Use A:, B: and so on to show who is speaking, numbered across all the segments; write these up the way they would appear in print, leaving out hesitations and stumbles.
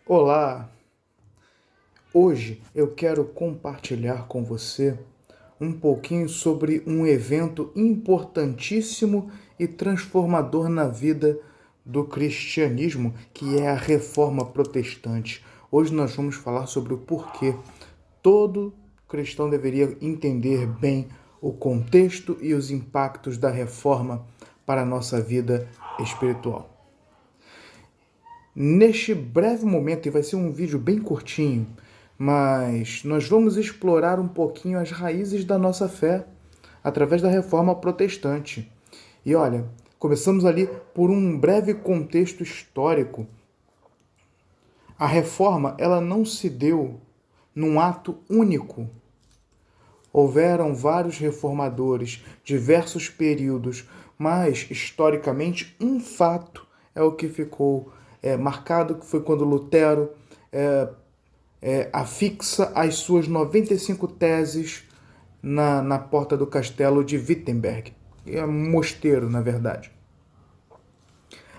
A: Olá! Hoje eu quero compartilhar com você um pouquinho sobre um evento importantíssimo e transformador na vida do cristianismo, que é a Reforma Protestante. Hoje nós vamos falar sobre o porquê todo cristão deveria entender bem o contexto e os impactos da Reforma para a nossa vida espiritual. Neste breve momento, e vai ser um vídeo bem curtinho, mas nós vamos explorar um pouquinho as raízes da nossa fé através da Reforma Protestante. E olha, começamos ali por um breve contexto histórico. A Reforma, ela não se deu num ato único. Houveram vários reformadores, diversos períodos, mas historicamente um fato é o que ficou marcado, que foi quando Lutero afixa as suas 95 teses na porta do castelo de Wittenberg. É um mosteiro, na verdade.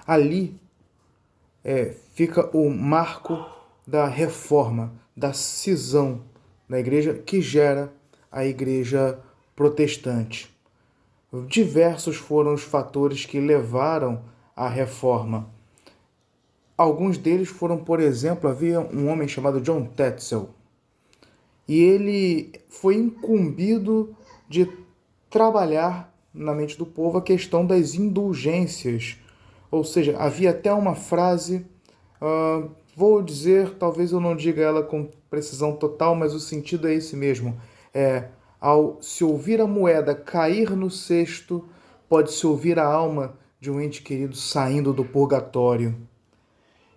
A: Ali fica o marco da reforma, da cisão na igreja que gera a igreja protestante. Diversos foram os fatores que levaram à reforma. Alguns deles foram, por exemplo, havia um homem chamado John Tetzel, e ele foi incumbido de trabalhar na mente do povo a questão das indulgências. Ou seja, havia até uma frase, vou dizer, talvez eu não diga ela com precisão total, mas o sentido é esse mesmo. Ao se ouvir a moeda cair no cesto, pode-se ouvir a alma de um ente querido saindo do purgatório.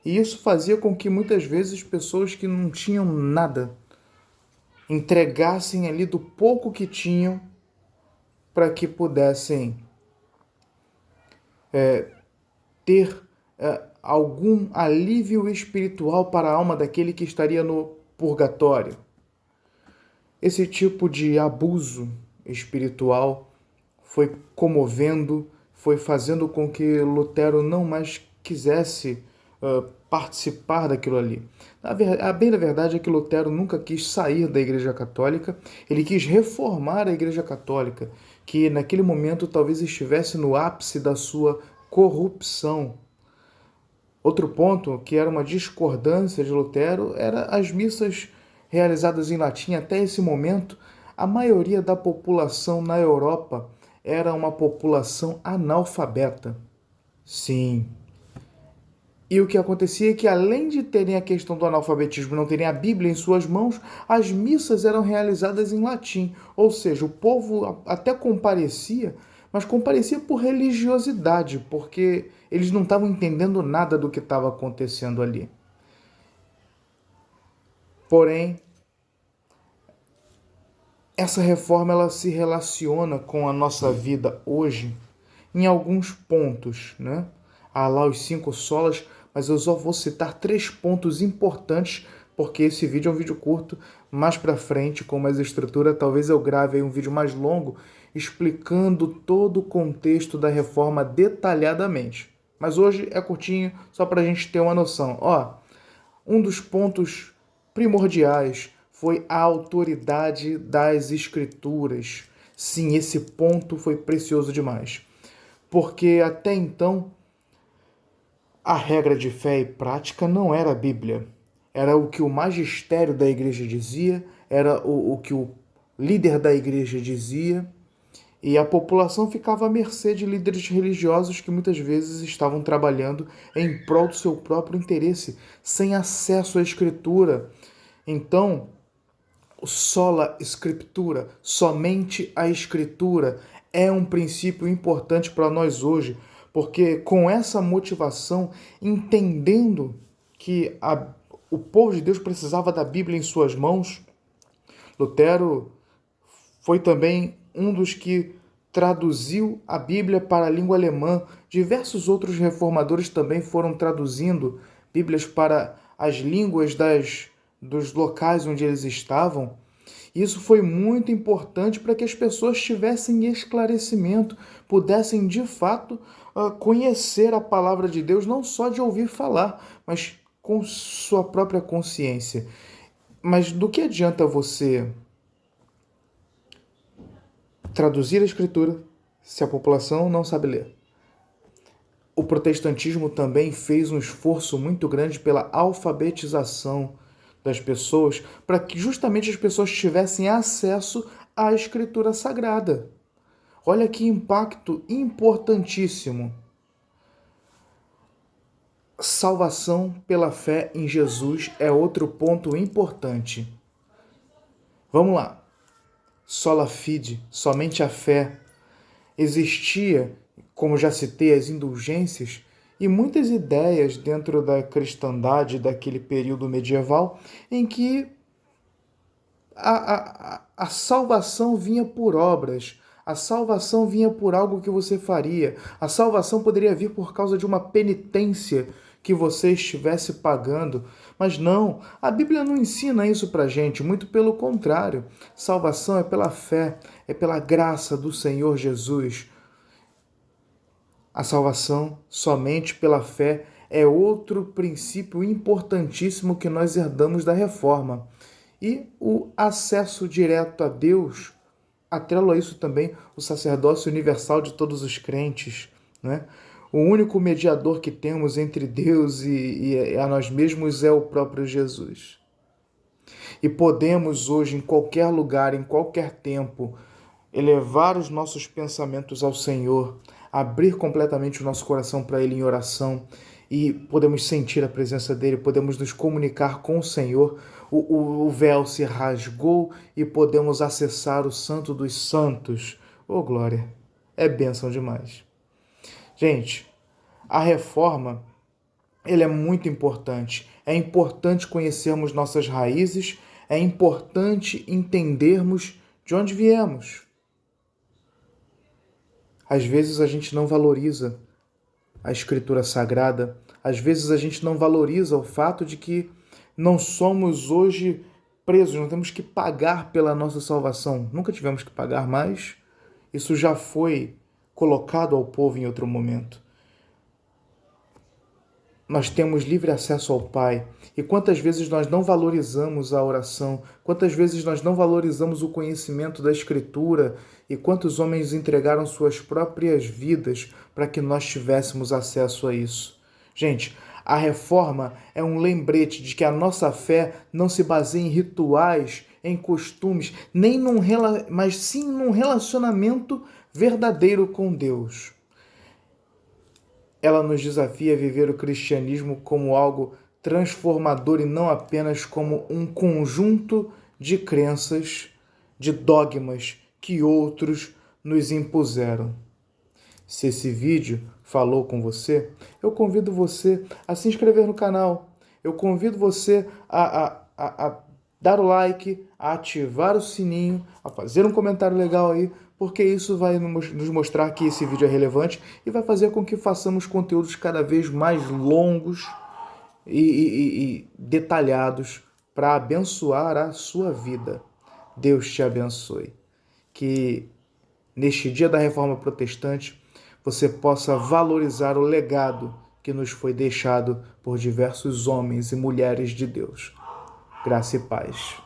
A: E isso fazia com que muitas vezes pessoas que não tinham nada entregassem ali do pouco que tinham para que pudessem ter algum alívio espiritual para a alma daquele que estaria no purgatório. Esse tipo de abuso espiritual foi comovendo, foi fazendo com que Lutero não mais quisesse participar daquilo ali. A bem da verdade é que Lutero nunca quis sair da Igreja Católica, ele quis reformar a Igreja Católica, que naquele momento talvez estivesse no ápice da sua corrupção. Outro ponto, que era uma discordância de Lutero, era as missas realizadas em latim. Até esse momento, a maioria da população na Europa era uma população analfabeta. Sim. E o que acontecia é que, além de terem a questão do analfabetismo e não terem a Bíblia em suas mãos, as missas eram realizadas em latim. Ou seja, o povo até comparecia, mas comparecia por religiosidade, porque eles não estavam entendendo nada do que estava acontecendo ali. Porém, essa reforma ela se relaciona com a nossa vida hoje em alguns pontos, né? Há lá os 5 solas, mas eu só vou citar 3 pontos importantes, porque esse vídeo é um vídeo curto. Mais para frente, com mais estrutura, talvez eu grave aí um vídeo mais longo, explicando todo o contexto da reforma detalhadamente. Mas hoje é curtinho, só para a gente ter uma noção. Um dos pontos primordiais foi a autoridade das escrituras. Sim, esse ponto foi precioso demais. Porque até então, a regra de fé e prática não era a Bíblia. Era o que o magistério da igreja dizia, era o que o líder da igreja dizia, e a população ficava à mercê de líderes religiosos que muitas vezes estavam trabalhando em prol do seu próprio interesse, sem acesso à escritura. Então, sola scriptura, somente a escritura, é um princípio importante para nós hoje, porque com essa motivação, entendendo que o povo de Deus precisava da Bíblia em suas mãos, Lutero foi também um dos que traduziu a Bíblia para a língua alemã. Diversos outros reformadores também foram traduzindo Bíblias para as línguas dos locais onde eles estavam. Isso foi muito importante para que as pessoas tivessem esclarecimento, pudessem de fato conhecer a palavra de Deus, não só de ouvir falar, mas com sua própria consciência. Mas do que adianta você traduzir a Escritura se a população não sabe ler? O protestantismo também fez um esforço muito grande pela alfabetização das pessoas, para que justamente as pessoas tivessem acesso à Escritura Sagrada. Olha que impacto importantíssimo. Salvação pela fé em Jesus é outro ponto importante. Vamos lá. Sola fide, somente a fé. Existia, como já citei, as indulgências e muitas ideias dentro da cristandade daquele período medieval em que a salvação vinha por obras, a salvação vinha por algo que você faria, a salvação poderia vir por causa de uma penitência que você estivesse pagando, mas não, a Bíblia não ensina isso pra gente, muito pelo contrário. Salvação é pela fé, é pela graça do Senhor Jesus. A salvação somente pela fé é outro princípio importantíssimo que nós herdamos da Reforma. E o acesso direto a Deus, atrelo a isso também o sacerdócio universal de todos os crentes, né? O único mediador que temos entre Deus e a nós mesmos é o próprio Jesus. E podemos hoje, em qualquer lugar, em qualquer tempo, elevar os nossos pensamentos ao Senhor, abrir completamente o nosso coração para Ele em oração e podemos sentir a presença dEle, podemos nos comunicar com o Senhor. O véu se rasgou e podemos acessar o Santo dos Santos. Oh, glória! É bênção demais. Gente, a reforma, ela é muito importante. É importante conhecermos nossas raízes, é importante entendermos de onde viemos. Às vezes a gente não valoriza a Escritura Sagrada, às vezes a gente não valoriza o fato de que não somos hoje presos, não temos que pagar pela nossa salvação. Nunca tivemos que pagar mais. Isso já foi colocado ao povo em outro momento. Nós temos livre acesso ao Pai. E quantas vezes nós não valorizamos a oração, quantas vezes nós não valorizamos o conhecimento da Escritura e quantos homens entregaram suas próprias vidas para que nós tivéssemos acesso a isso. Gente, a reforma é um lembrete de que a nossa fé não se baseia em rituais, em costumes, mas sim num relacionamento verdadeiro com Deus. Ela nos desafia a viver o cristianismo como algo transformador e não apenas como um conjunto de crenças, de dogmas que outros nos impuseram. Se esse vídeo falou com você, eu convido você a se inscrever no canal. Eu convido você a dar o like, a ativar o sininho, a fazer um comentário legal aí, porque isso vai nos mostrar que esse vídeo é relevante e vai fazer com que façamos conteúdos cada vez mais longos e detalhados para abençoar a sua vida. Deus te abençoe. Que neste dia da Reforma Protestante você possa valorizar o legado que nos foi deixado por diversos homens e mulheres de Deus. Graça e paz.